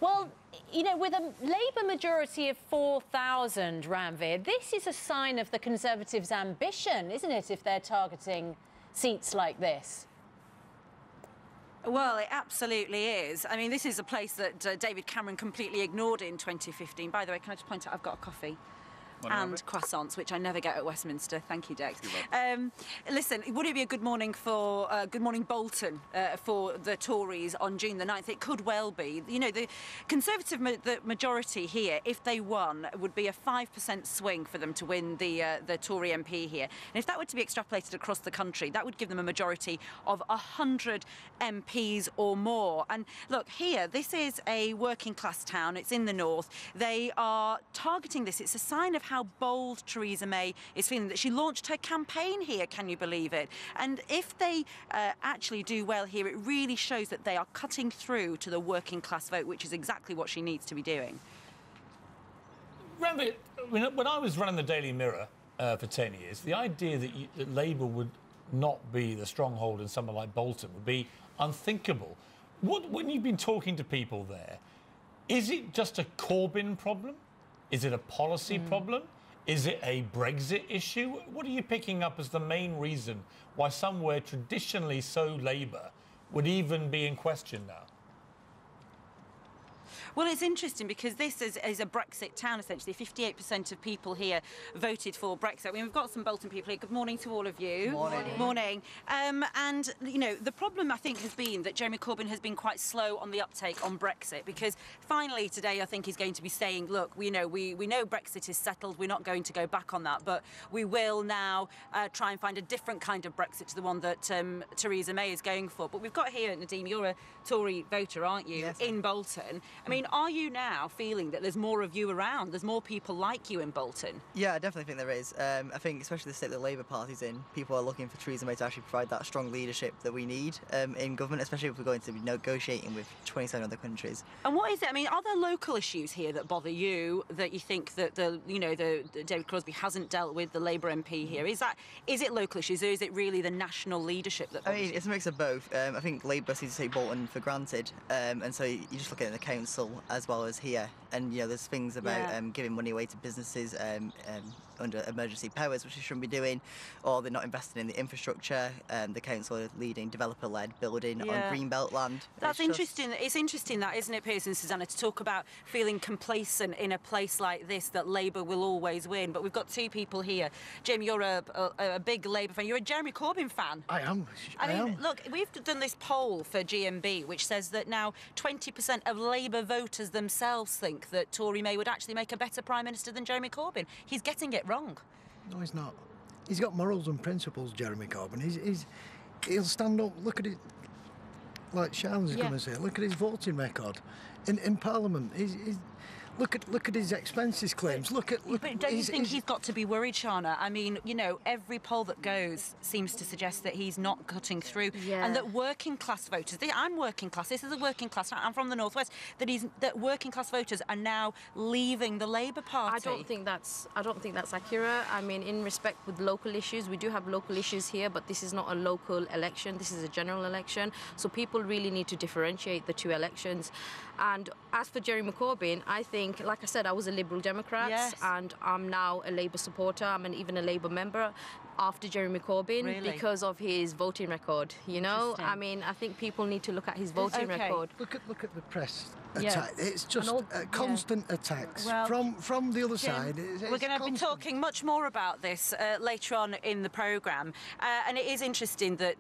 Well, you know, with a Labour majority of 4,000, Ranvir, this is a sign of the Conservatives' ambition, isn't it, if they're targeting seats like this? Well, it absolutely is. I mean, this is a place that David Cameron completely ignored in 2015. By the way, can I just point out I've got a coffee? And croissants, which I never get at Westminster. Thank you, Dex. Listen, would it be a good morning for Good Morning Bolton for the Tories on June the 9th? It could well be. You know, the Conservative the majority here, if they won, would be a 5% swing for them to win the Tory MP here. And if that were to be extrapolated across the country, that would give them a majority of 100 MPs or more. And look, here, this is a working class town. It's in the north. They are targeting this. It's a sign of how bold Theresa May is feeling, that she launched her campaign here, can you believe it? And if they actually do well here, it really shows that they are cutting through to the working class vote, which is exactly what she needs to be doing. Ranvir, when I was running the Daily Mirror for 10 years, the idea that Labour would not be the stronghold in somewhere like Bolton would be unthinkable. When you've been talking to people there, is it just a Corbyn problem? Is it a policy problem? Is it a Brexit issue? What are you picking up as the main reason why somewhere traditionally so Labour would even be in question now? Well, it's interesting because this is a Brexit town, essentially. 58% of people here voted for Brexit. I mean, we've got some Bolton people here. Good morning to all of you. Morning. Morning. And, you know, the problem, I think, has been that Jeremy Corbyn has been quite slow on the uptake on Brexit, because finally today I think he's going to be saying, look, we know Brexit is settled. We're not going to go back on that, but we will now try and find a different kind of Brexit to the one that Theresa May is going for. But we've got here, Nadeem, you're a Tory voter, aren't you, yes, in Bolton? I mean, are you now feeling that there's more of you around? There's more people like you in Bolton? Yeah, I definitely think there is. I think especially the state that the Labour Party's in, people are looking for Theresa May to actually provide that strong leadership that we need in government, especially if we're going to be negotiating with 27 other countries. And what is it? I mean, are there local issues here that bother you, that you think that the David Crosby hasn't dealt with, the Labour MP here? Is it local issues, or is it really the national leadership that bothers you? It's a mix of both. I think Labour seems to take Bolton for granted, and so you just look at it in the council as well as here, and there's things about giving money away to businesses under emergency powers, which they shouldn't be doing, or they're not investing in the infrastructure. The council are leading developer-led building on greenbelt land. That's interesting. It's interesting that, isn't it, Piers and Susanna, to talk about feeling complacent in a place like this, that Labour will always win. But we've got two people here. Jamie, you're a big Labour fan. You're a Jeremy Corbyn fan. I am. I mean, look, we've done this poll for GMB, which says that now 20% of Labour voters themselves think that Tory May would actually make a better Prime Minister than Jeremy Corbyn. He's getting it wrong. No, he's not. He's got morals and principles, Jeremy Corbyn. He'll stand up. Look at it, like Sharon's going to say. Look at his voting record in Parliament. Look at his expenses claims. But don't you think he's got to be worried, Shana? I mean, every poll that goes seems to suggest that he's not cutting through, and that working class voters. I'm working class. This is a working class. I'm from the northwest. That working class voters are now leaving the Labour Party. I don't think that's accurate. I mean, in respect with local issues, we do have local issues here, but this is not a local election. This is a general election. So people really need to differentiate the two elections. And as for Jeremy Corbyn, I think, like I said, I was a Liberal Democrat, and I'm now a Labour supporter. I'm even a Labour member after Jeremy Corbyn because of his voting record. I mean, I think people need to look at his voting record. Look at the press attack. It's just constant attacks from the other side. We're going to be talking much more about this later on in the programme, and it is interesting that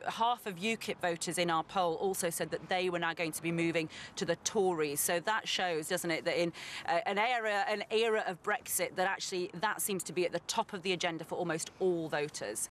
half of UKIP voters in our poll also said that they were now going to be moving to the Tories. So that shows, doesn't it, that in an era of Brexit, that actually that seems to be at the top of the agenda for almost all voters.